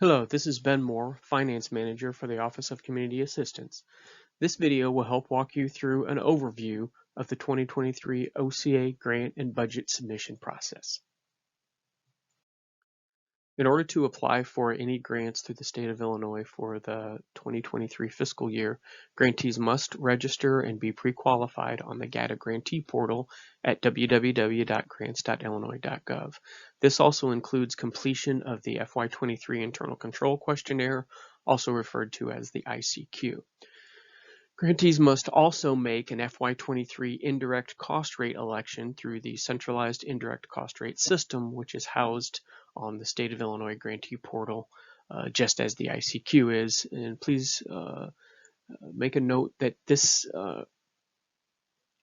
Hello, this is Ben Moore, Finance Manager for the Office of Community Assistance. This video will help walk you through an overview of the 2023 OCA grant and budget submission process. In order to apply for any grants through the state of Illinois for the 2023 fiscal year, grantees must register and be pre-qualified on the GATA grantee portal at www.grants.illinois.gov. This also includes completion of the FY23 internal control questionnaire, also referred to as the ICQ. Grantees must also make an FY23 indirect cost rate election through the centralized indirect cost rate system, which is housed on the State of Illinois grantee portal, just as the ICQ is. And please make a note that this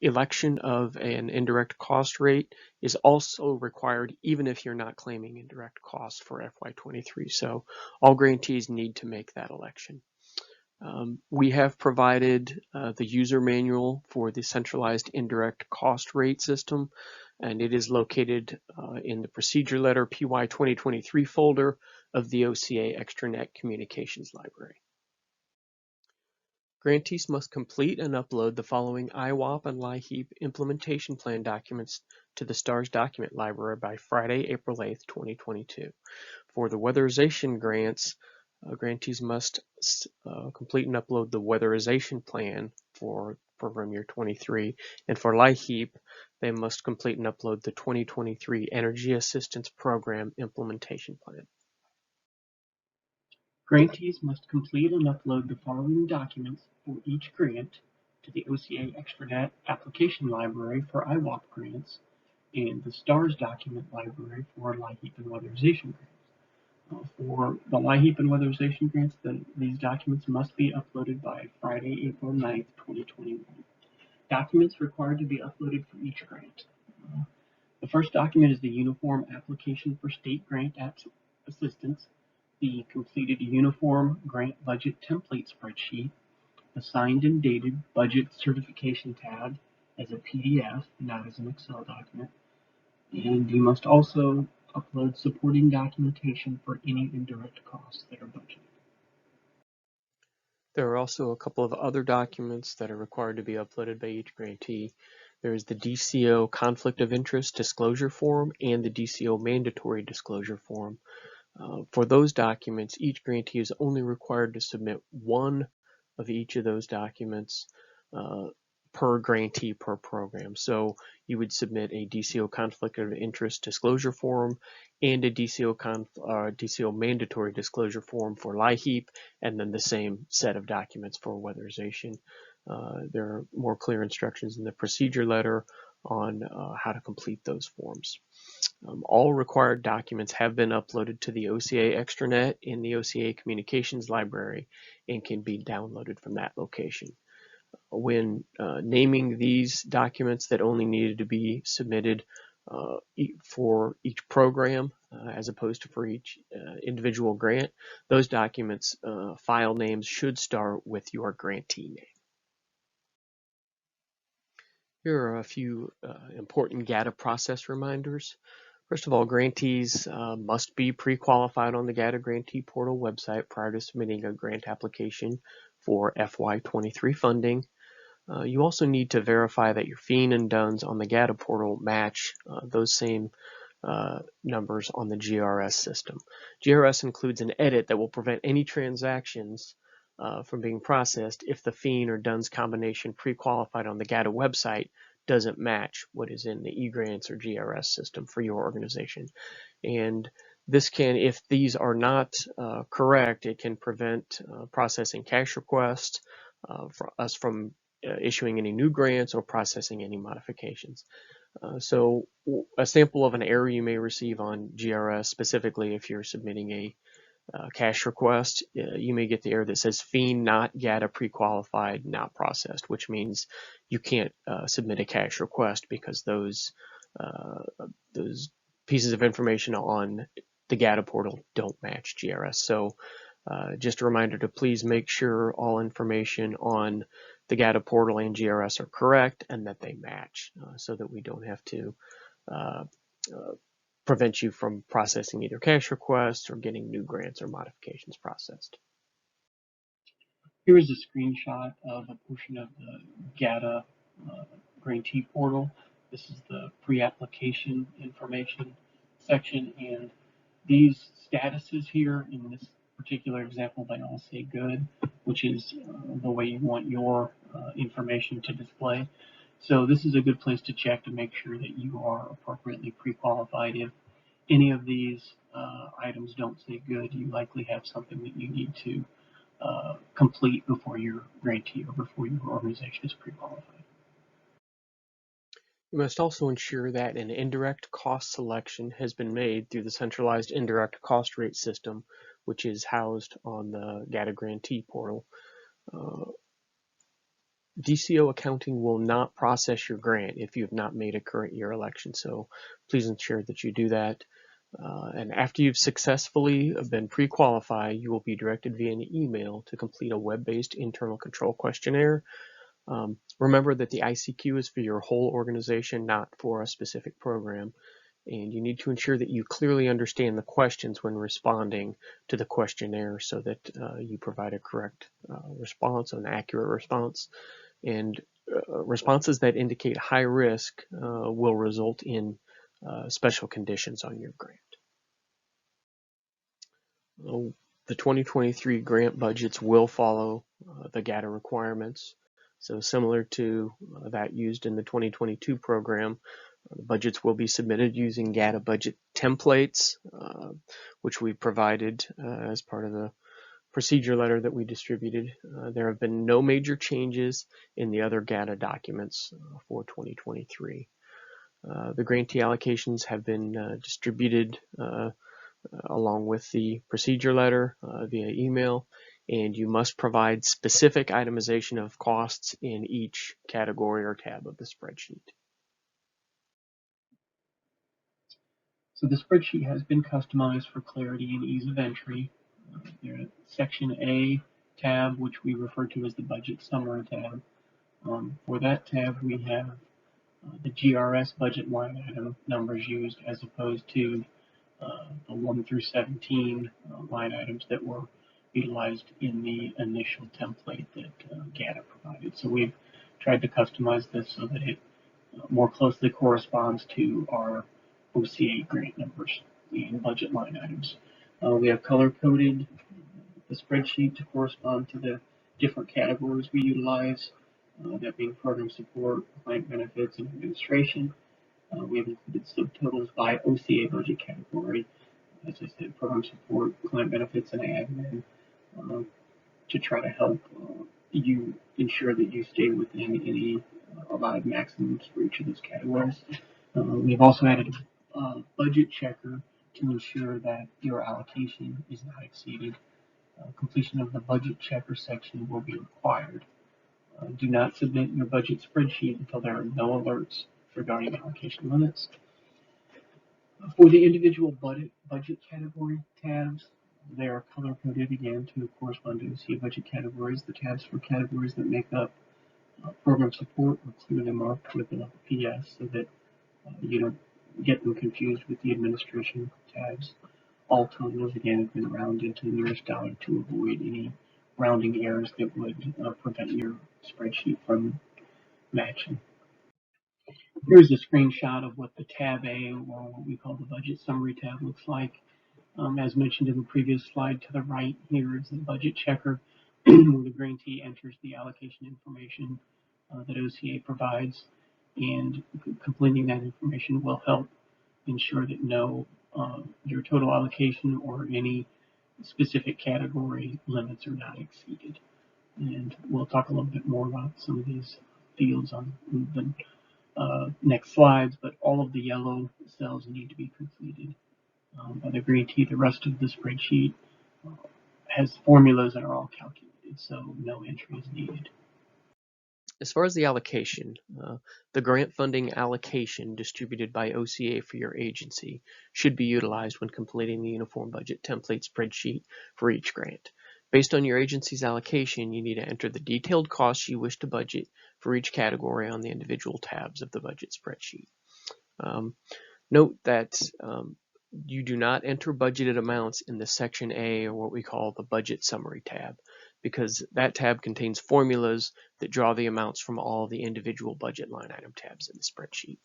election of an indirect cost rate is also required even if you're not claiming indirect costs for FY23. So all grantees need to make that election. We have provided the user manual for the centralized indirect cost rate system, and it is located in the procedure letter PY2023 folder of the OCA Extranet Communications Library. Grantees must complete and upload the following IWOP and LIHEAP implementation plan documents to the STARS document library by Friday, April 8th, 2022. For the weatherization grants, grantees must complete and upload the weatherization plan for program year 23, and for LIHEAP, they must complete and upload the 2023 Energy Assistance Program implementation plan. Grantees must complete and upload the following documents for each grant to the OCA Extranet application library for IWOP grants and the STARS document library for LIHEAP and weatherization grants. For the LIHEAP and weatherization grants, these documents must be uploaded by Friday, April 9th, 2021. Documents required to be uploaded for each grant. The first document is the Uniform Application for State Grant Assistance, the completed Uniform Grant Budget Template Spreadsheet, the signed and dated Budget Certification tab as a PDF, not as an Excel document, and you must also upload supporting documentation for any indirect costs that are budgeted. There are also a couple of other documents that are required to be uploaded by each grantee. There is the DCEO Conflict of Interest Disclosure Form and the DCEO Mandatory Disclosure Form. For those documents, each grantee is only required to submit one of each of those documents per grantee per program. So you would submit a DCEO Conflict of Interest Disclosure Form and a DCEO Mandatory Disclosure Form for LIHEAP, and then the same set of documents for weatherization. There are more clear instructions in the procedure letter on how to complete those forms. All required documents have been uploaded to the OCA Extranet in the OCA Communications Library and can be downloaded from that location. When naming these documents that only needed to be submitted for each program as opposed to for each individual grant, those documents file names should start with your grantee name. Here are a few important GATA process reminders. First of all, grantees must be pre-qualified on the GATA grantee portal website prior to submitting a grant application for FY23 funding. You also need to verify that your FEEN and DUNS on the GATA portal match those same numbers on the GRS system. GRS includes an edit that will prevent any transactions from being processed if the FEEN or DUNS combination pre-qualified on the GATA website doesn't match what is in the eGrants or GRS system for your organization. And this can, if these are not correct, it can prevent processing cash requests for us from issuing any new grants or processing any modifications. So a sample of an error you may receive on GRS, specifically if you're submitting a cash request, you may get the error that says FEEN not GATA pre-qualified, not processed, which means you can't submit a cash request because those pieces of information on the GATA portal don't match GRS. So just a reminder to please make sure all information on the GATA portal and GRS are correct and that they match so that we don't have to prevent you from processing either cash requests or getting new grants or modifications processed. Here is a screenshot of a portion of the GATA grantee portal. This is the pre-application information section, and these statuses here in this particular example, they all say good, which is the way you want your information to display. So this is a good place to check to make sure that you are appropriately pre-qualified. If any of these items don't say good, you likely have something that you need to complete before your grantee or before your organization is pre-qualified. You must also ensure that an indirect cost selection has been made through the centralized indirect cost rate system, which is housed on the GATA grantee portal. DCEO Accounting will not process your grant if you have not made a current year election, so please ensure that you do that. And after you've successfully been pre-qualified, you will be directed via an email to complete a web-based internal control questionnaire. Remember that the ICQ is for your whole organization, not for a specific program, and you need to ensure that you clearly understand the questions when responding to the questionnaire so that you provide a correct response, an accurate response, and responses that indicate high risk will result in special conditions on your grant. The 2023 grant budgets will follow the GATA requirements. So similar to that used in the 2022 program, the budgets will be submitted using GATA budget templates, which we provided as part of the procedure letter that we distributed. There have been no major changes in the other GATA documents for 2023. The grantee allocations have been distributed along with the procedure letter via email, and you must provide specific itemization of costs in each category or tab of the spreadsheet. So the spreadsheet has been customized for clarity and ease of entry. There's Section A tab, which we refer to as the Budget Summary tab. For that tab, we have the GRS budget line item numbers used as opposed to the 1 through 17 line items that were utilized in the initial template that GATA provided. So we've tried to customize this so that it more closely corresponds to our OCA grant numbers and budget line items. We have color-coded the spreadsheet to correspond to the different categories we utilize, that being program support, client benefits, and administration. We have included subtotals by OCA budget category. As I said, program support, client benefits, and admin, to try to help you ensure that you stay within any allowed maximums for each of those categories. We've also added a budget checker to ensure that your allocation is not exceeded. Completion of the budget checker section will be required. Do not submit your budget spreadsheet until there are no alerts regarding allocation limits. For the individual budget category tabs, they are color-coded again to correspond to OCA budget categories. The tabs for categories that make up program support are clearly marked with a PS so that you don't get them confused with the administration tabs. All totals again have been rounded to the nearest dollar to avoid any rounding errors that would prevent your spreadsheet from matching. Here's a screenshot of what the tab A, or what we call the budget summary tab, looks like. As mentioned in the previous slide, to the right here is the budget checker, where the grantee enters the allocation information that OCA provides, and completing that information will help ensure that your total allocation or any specific category limits are not exceeded. And we'll talk a little bit more about some of these fields on the next slides, but all of the yellow cells need to be completed by the grantee. The rest of the spreadsheet has formulas that are all calculated, so no entry is needed. As far as the allocation, the grant funding allocation distributed by OCA for your agency should be utilized when completing the Uniform Budget Template spreadsheet for each grant. Based on your agency's allocation, you need to enter the detailed costs you wish to budget for each category on the individual tabs of the budget spreadsheet. Note that you do not enter budgeted amounts in the Section A, or what we call the Budget Summary tab, because that tab contains formulas that draw the amounts from all the individual budget line item tabs in the spreadsheet.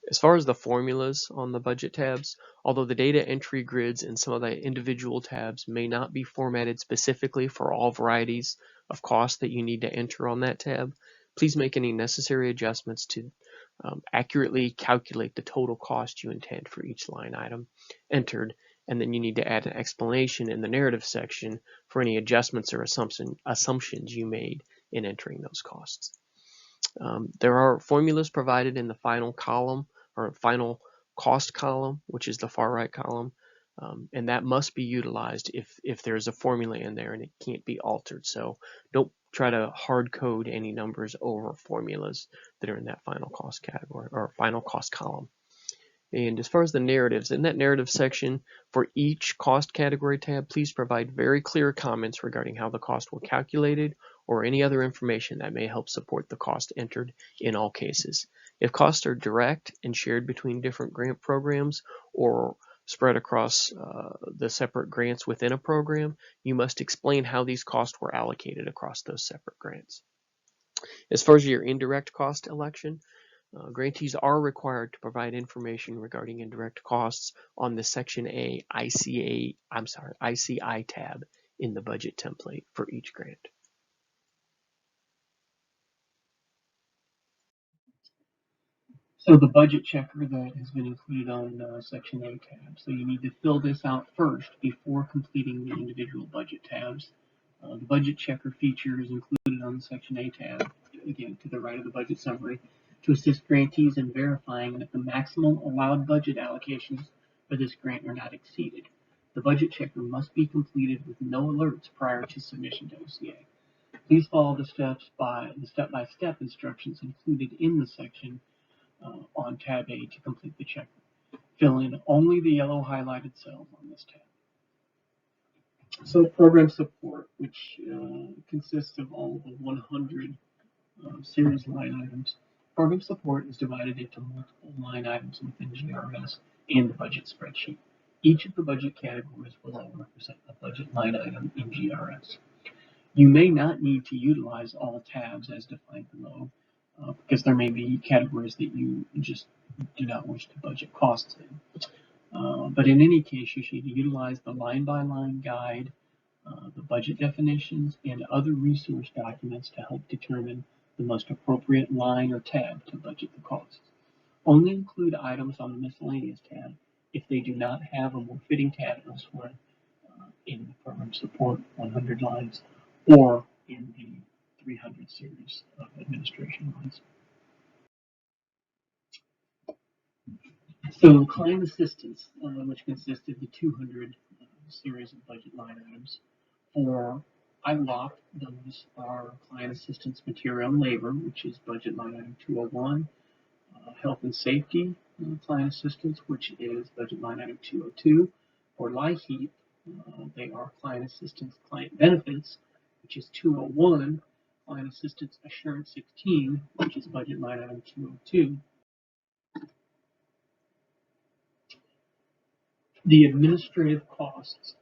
As far as the formulas on the budget tabs, although the data entry grids in some of the individual tabs may not be formatted specifically for all varieties of cost that you need to enter on that tab, please make any necessary adjustments to accurately calculate the total cost you intend for each line item entered, and then you need to add an explanation in the narrative section for any adjustments or assumptions you made in entering those costs. There are formulas provided in the final column, or final cost column, which is the far right column, and that must be utilized if there's a formula in there and it can't be altered. So don't try to hard code any numbers over formulas that are in that final cost category or final cost column. And as far as the narratives, in that narrative section for each cost category tab, please provide very clear comments regarding how the cost was calculated or any other information that may help support the cost entered in all cases. If costs are direct and shared between different grant programs or spread across the separate grants within a program, you must explain how these costs were allocated across those separate grants. As far as your indirect cost election, grantees are required to provide information regarding indirect costs on the Section A ICI tab in the budget template for each grant. So the budget checker that has been included on Section A tab. So you need to fill this out first before completing the individual budget tabs. The budget checker feature is included on the Section A tab, again to the right of the budget summary, to assist grantees in verifying that the maximum allowed budget allocations for this grant are not exceeded. The budget checker must be completed with no alerts prior to submission to OCA. Please follow the step-by-step instructions included in the section on tab A to complete the checker. Fill in only the yellow highlighted cells on this tab. So program support, which consists of all of the 100 series line items. Program support is divided into multiple line items within GRS and the budget spreadsheet. Each of the budget categories below represent a budget line item in GRS. You may not need to utilize all tabs as defined below, because there may be categories that you just do not wish to budget costs in. But in any case, you should utilize the line-by-line guide, the budget definitions, and other resource documents to help determine the most appropriate line or tab to budget the costs. Only include items on the miscellaneous tab if they do not have a more fitting tab elsewhere in the program support 100 lines or in the 300 series of administration lines. So client assistance, which consists of the 200 series of budget line items. For IWOP, those are client assistance material and labor, which is budget line item 201. Health and safety client assistance, which is budget line item 202. For LIHEAP, they are client assistance client benefits, which is 201. Client assistance assurance 16, which is budget line item 202. The administrative costs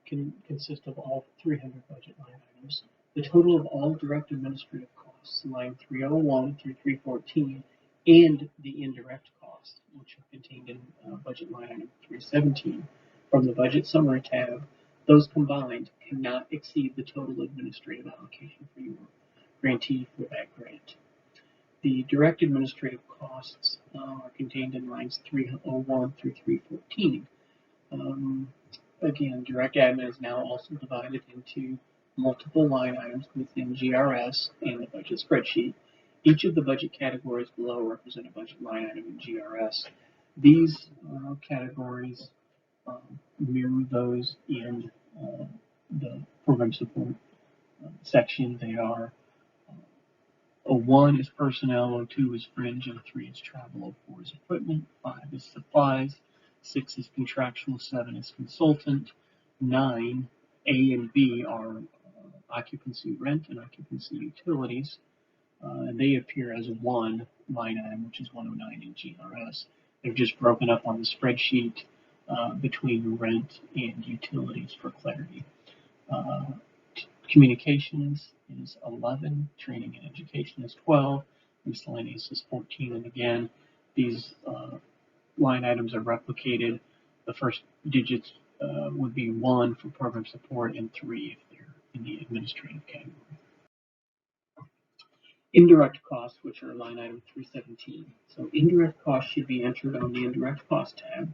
can consist of all 300 budget line items. The total of all direct administrative costs, line 301 through 314, and the indirect costs, which are contained in budget line item 317, from the budget summary tab, those combined cannot exceed the total administrative allocation for your grantee for that grant. The direct administrative costs are contained in lines 301 through 314. Again, direct admin is now also divided into multiple line items within GRS and the budget spreadsheet. Each of the budget categories below represent a budget line item in GRS. These categories mirror those in the program support section. They are 01 is personnel, 02 is fringe, 03 is travel, 04 is equipment, 5 is supplies, 6 is contractual, 7 is consultant, 9, A and B are occupancy rent and occupancy utilities. And they appear as one line item, which is 109 in GRS. They're just broken up on the spreadsheet between rent and utilities for clarity. Communications is 11, training and education is 12, miscellaneous is 14, and again, these line items are replicated. The first digits would be 1 for program support and 3 if they're in the administrative category. Indirect costs, which are line item 317. So indirect costs should be entered on the indirect cost tab,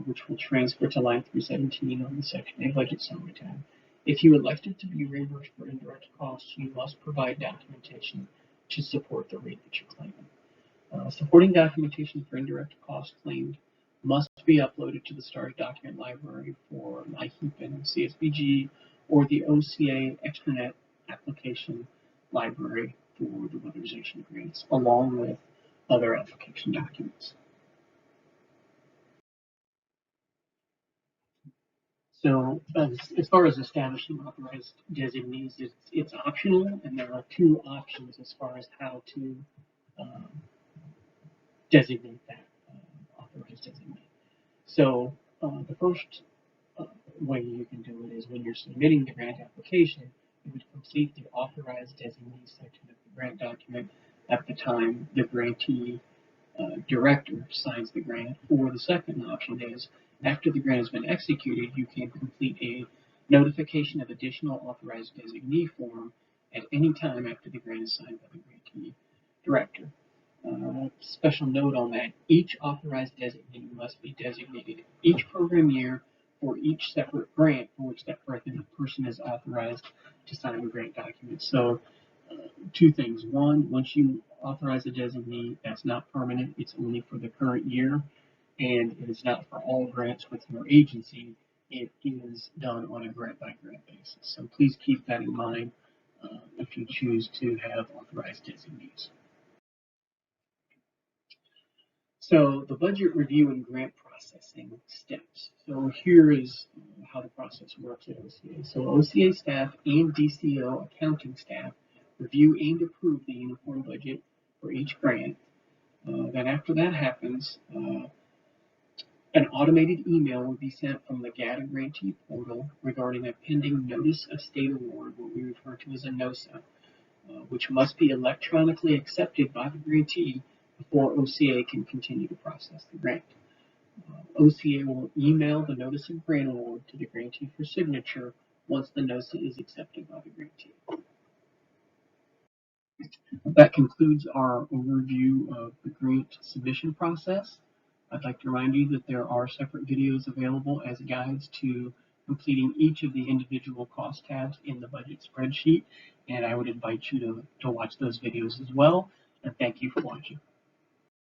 which will transfer to line 317 on the Section A budget summary tab. If you elected to be reimbursed for indirect costs, you must provide documentation to support the rate that you're claiming. Supporting documentation for indirect costs claimed must be uploaded to the STARS document library for MyHeap and CSBG or the OCA extranet application library for the weatherization grants, along with other application documents. So as far as establishing authorized designees, it's optional, and there are 2 options as far as how to designate that authorized designee. So the first way you can do it is when you're submitting the grant application, you would complete the authorized designee section of the grant document at the time the grantee director signs the grant. Or the second option is after the grant has been executed, you can complete a notification of additional authorized designee form at any time after the grant is signed by the grantee director. Special note on that, each authorized designee must be designated each program year for each separate grant for which that person is authorized to sign the grant document. So 2 things. One, once you authorize a designee, that's not permanent. It's only for the current year, and it is not for all grants within your agency. It is done on a grant-by-grant basis. So please keep that in mind if you choose to have authorized designees. So the budget review and grant processing steps. So here is how the process works at OCA. So OCA staff and DCEO accounting staff review and approve the uniform budget for each grant. Then after that happens, an automated email will be sent from the GATA grantee portal regarding a pending notice of state award, what we refer to as a NOSA, which must be electronically accepted by the grantee before OCA can continue to process the grant. OCA will email the notice of grant award to the grantee for signature once the NOSA is accepted by the grantee. That concludes our overview of the grant submission process. I'd like to remind you that there are separate videos available as guides to completing each of the individual cost tabs in the budget spreadsheet, and I would invite you to watch those videos as well, and thank you for watching.